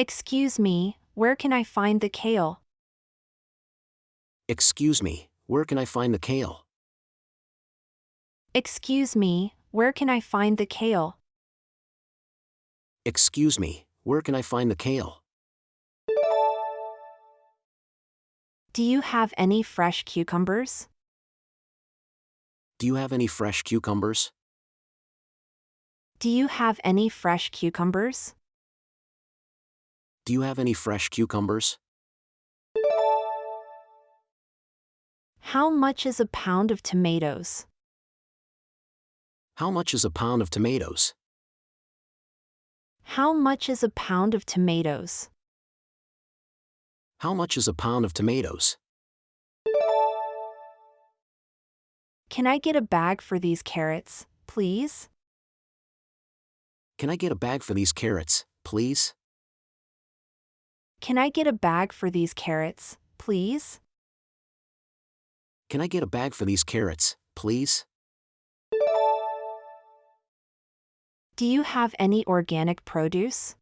Excuse me, where can I find the kale? Excuse me, where can I find the kale? Excuse me, where can I find the kale? Excuse me, where can I find the kale? Do you have any fresh cucumbers? Do you have any fresh cucumbers? Do you have any fresh cucumbers? Do you have any fresh cucumbers? How much is a pound of tomatoes? How much is a pound of tomatoes? How much is a pound of tomatoes? How much is a pound of tomatoes? Can I get a bag for these carrots, please? Can I get a bag for these carrots, please? Can I get a bag for these carrots, please? Can I get a bag for these carrots, please? Do you have any organic produce?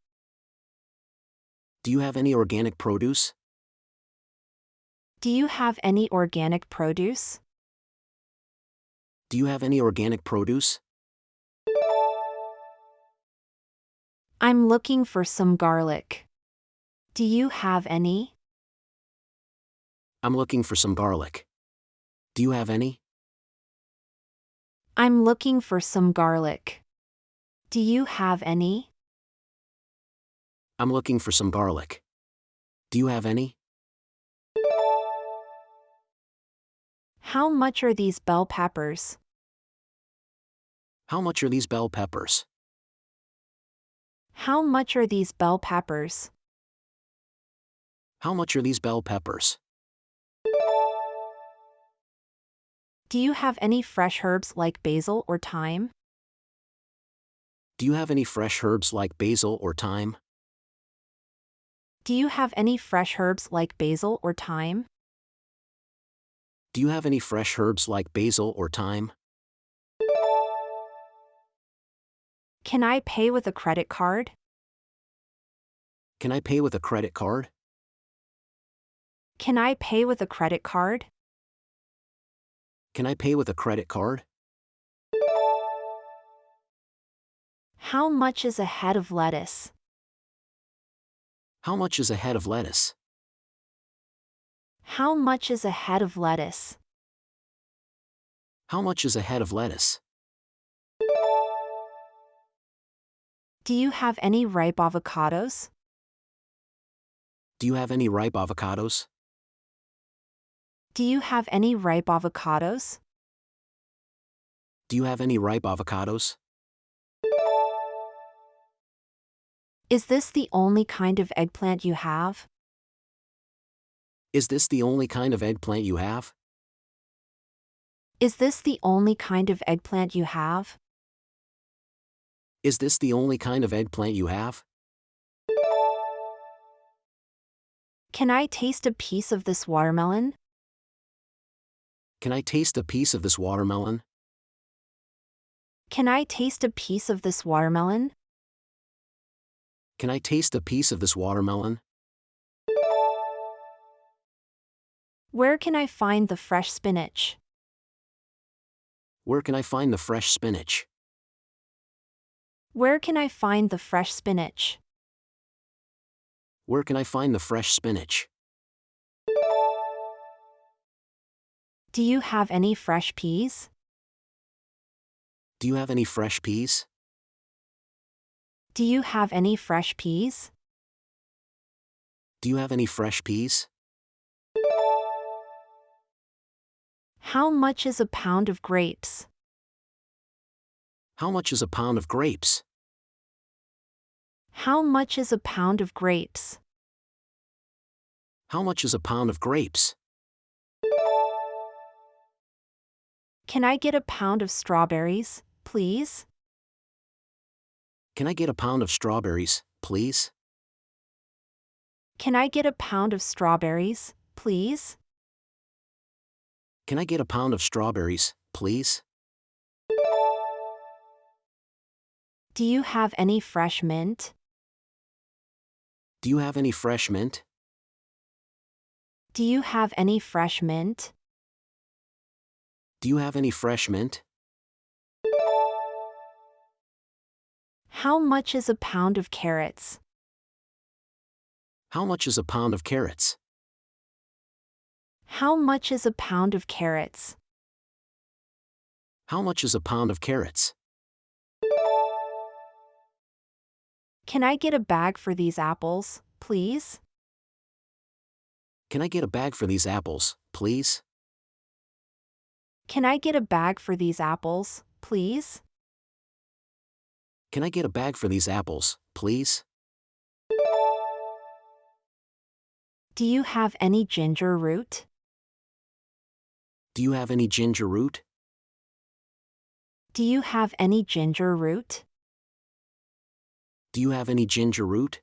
Do you have any organic produce? Do you have any organic produce? Do you have any organic produce? I'm looking for some garlic. Do you have any? I'm looking for some garlic. Do you have any? I'm looking for some garlic. Do you have any? I'm looking for some garlic. Do you have any? How much are these bell peppers? How much are these bell peppers? How much are these bell peppers? How much are these bell peppers? Do you have any fresh herbs like basil or thyme? Do you have any fresh herbs like basil or thyme? Do you have any fresh herbs like basil or thyme? Do you have any fresh herbs like basil or thyme? Can I pay with a credit card? Can I pay with a credit card? Can I pay with a credit card? Can I pay with a credit card? How much is a head of lettuce? How much is a head of lettuce? How much is a head of lettuce? How much is a head of lettuce? Do you have any ripe avocados? Do you have any ripe avocados? Do you have any ripe avocados? Do you have any ripe avocados? Is this the only kind of eggplant you have? Is this the only kind of eggplant you have? Is this the only kind of eggplant you have? Is this the only kind of eggplant you have? Can I taste a piece of this watermelon? Can I taste a piece of this watermelon? Can I taste a piece of this watermelon? Can I taste a piece of this watermelon? Where can I find the fresh spinach? Where can I find the fresh spinach? Where can I find the fresh spinach? Where can I find the fresh spinach? Do you have any fresh peas? Do you have any fresh peas? Do you have any fresh peas? Do you have any fresh peas? How much is a pound of grapes? How much is a pound of grapes? How much is a pound of grapes? How much is a pound of grapes? Can I get a pound of strawberries, please? Can I get a pound of strawberries, please? Can I get a pound of strawberries, please? Can I get a pound of strawberries, please? Do you have any fresh mint? Do you have any fresh mint? Do you have any fresh mint? Do you have any fresh mint? How much is a pound of carrots? How much is a pound of carrots? How much is a pound of carrots? How much is a pound of carrots? Can I get a bag for these apples, please? Can I get a bag for these apples, please? Can I get a bag for these apples, please? Can I get a bag for these apples, please? Do you have any ginger root? Do you have any ginger root? Do you have any ginger root? Do you have any ginger root?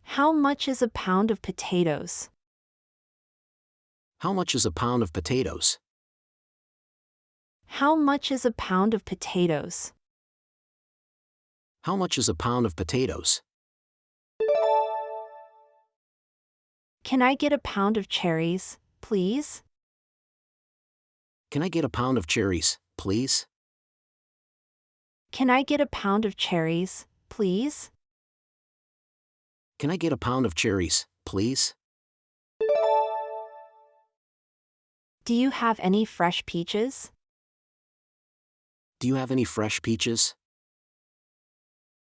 How much is a pound of potatoes? How much is a pound of potatoes? How much is a pound of potatoes? How much is a pound of potatoes? Can I get a pound of cherries, please? Can I get a pound of cherries, please? Can I get a pound of cherries, please? Can I get a pound of cherries, please? Do you have any fresh peaches? Do you have any fresh peaches?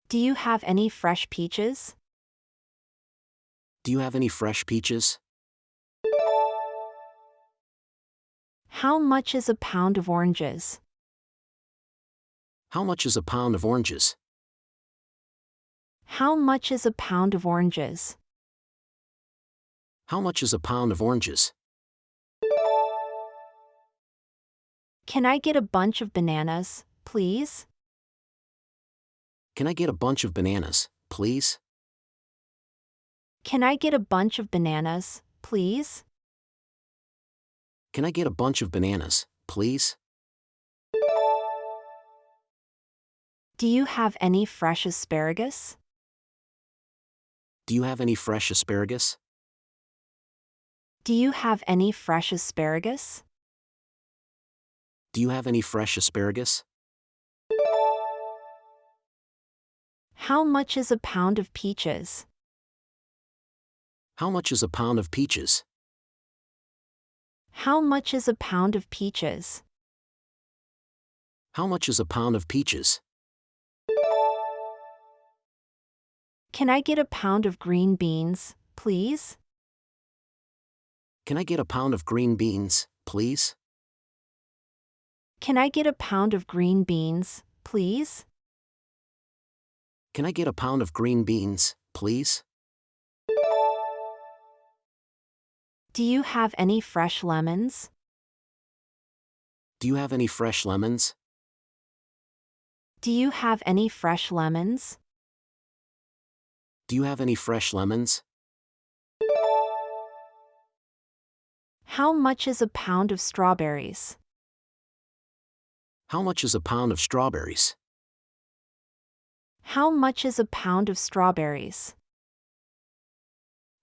Do you have any fresh peaches? Do you have any fresh peaches? How much is a pound of oranges? How much is a pound of oranges? How much is a pound of oranges? How much is a pound of oranges? Can I get a bunch of bananas, please? Can I get a bunch of bananas, please? Can I get a bunch of bananas, please? Can I get a bunch of bananas, please? Do you have any fresh asparagus? Do you have any fresh asparagus? Do you have any fresh asparagus? Do you have any fresh asparagus? How much is a pound of peaches? How much is a pound of peaches? How much is a pound of peaches? How much is a pound of peaches? Can I get a pound of green beans, please? Can I get a pound of green beans, please? Can I get a pound of green beans, please? Can I get a pound of green beans, please? Do you have any fresh lemons? Do you have any fresh lemons? Do you have any fresh lemons? Do you have any fresh lemons? How much is a pound of strawberries? How much is a pound of strawberries? How much is a pound of strawberries?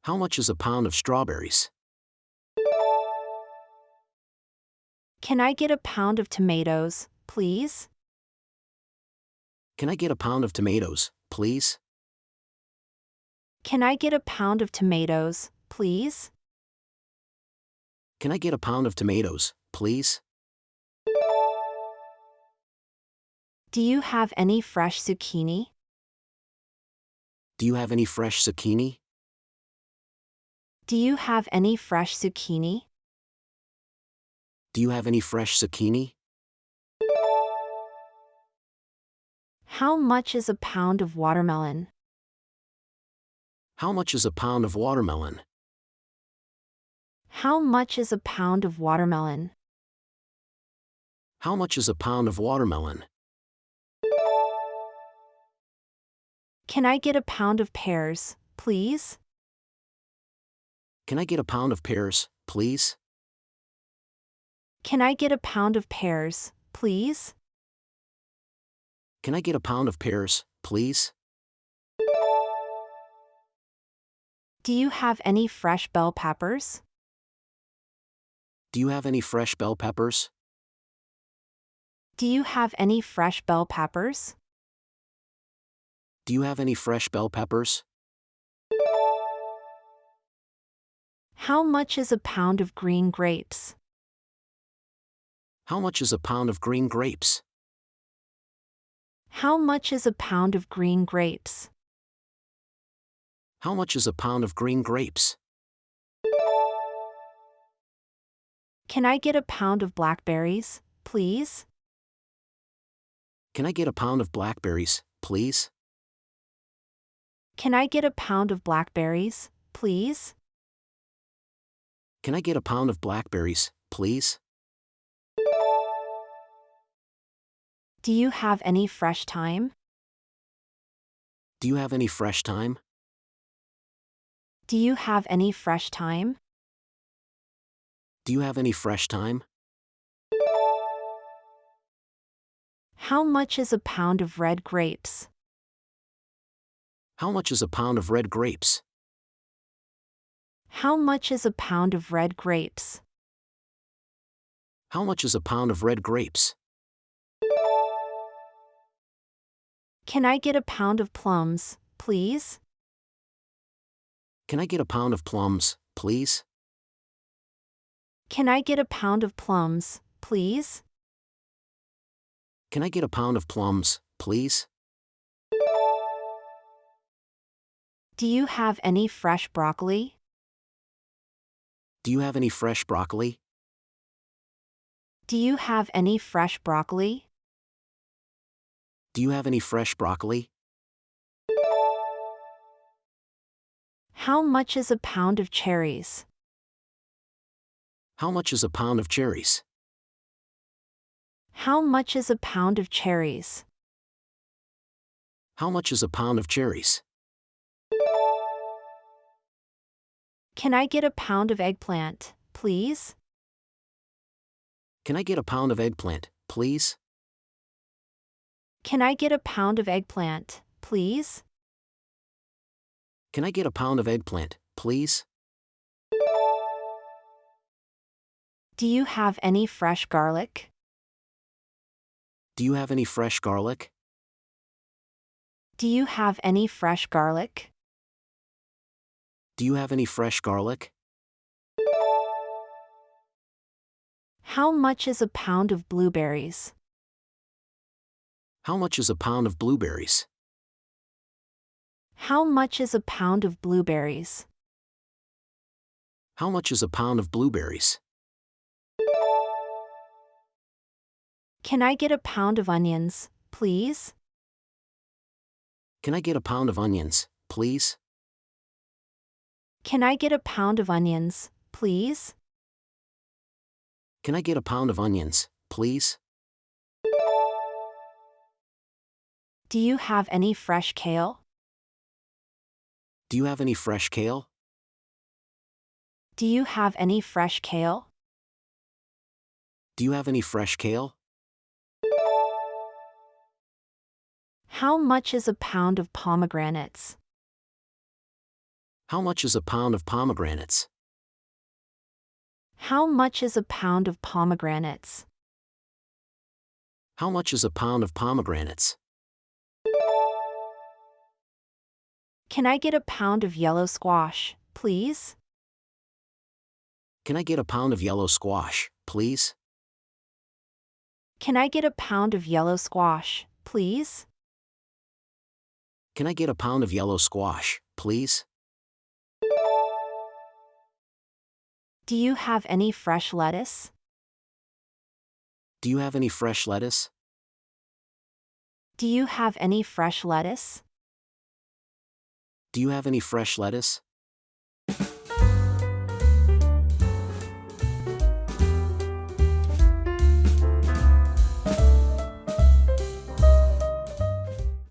How much is a pound of strawberries? Can I get a pound of tomatoes, please? Can I get a pound of tomatoes, please? Can I get a pound of tomatoes, please? Can I get a pound of tomatoes, please? Do you have any fresh zucchini? Do you have any fresh zucchini? Do you have any fresh zucchini? Do you have any fresh zucchini? How much is a pound of watermelon? How much is a pound of watermelon? How much is a pound of watermelon? How much is a pound of watermelon? Can I get a pound of pears, please? Can I get a pound of pears, please? Can I get a pound of pears, please? Can I get a pound of pears, please? Do you have any fresh bell peppers? Do you have any fresh bell peppers? Do you have any fresh bell peppers? Do you have any fresh bell peppers? How much is a pound of green grapes? How much is a pound of green grapes? How much is a pound of green grapes? How much is a pound of green grapes? Can I get a pound of blackberries, please? Can I get a pound of blackberries, please? Can I get a pound of blackberries, please? Can I get a pound of blackberries, please? Do you have any fresh thyme? Do you have any fresh thyme? Do you have any fresh thyme? Do you have any fresh thyme? How much is a pound of red grapes? How much is a pound of red grapes? How much is a pound of red grapes? How much is a pound of red grapes? Can I get a pound of plums, please? Can I get a pound of plums, please? Can I get a pound of plums, please? Can I get a pound of plums, please? Do you have any fresh broccoli? Do you have any fresh broccoli? Do you have any fresh broccoli? Do you have any fresh broccoli? How much is a pound of cherries? How much is a pound of cherries? How much is a pound of cherries? How much is a pound of cherries? Can I get a pound of eggplant, please? Can I get a pound of eggplant, please? Can I get a pound of eggplant, please? Can I get a pound of eggplant, please? Do you have any fresh garlic? Do you have any fresh garlic? Do you have any fresh garlic? Do you have any fresh garlic? How much is a pound of blueberries? How much is a pound of blueberries? How much is a pound of blueberries? How much is a pound of blueberries? Can I get a pound of onions, please? Can I get a pound of onions, please? Can I get a pound of onions, please? Can I get a pound of onions, please? Do you have any fresh kale? Do you have any fresh kale? Do you have any fresh kale? Do you have any fresh kale? How much is a pound of pomegranates? How much is a pound of pomegranates? How much is a pound of pomegranates? How much is a pound of pomegranates? Can I get a pound of yellow squash, please? Can I get a pound of yellow squash, please? Can I get a pound of yellow squash, please? Can I get a pound of yellow squash, please? Do you have any fresh lettuce? Do you have any fresh lettuce? Do you have any fresh lettuce? Do you have any fresh lettuce?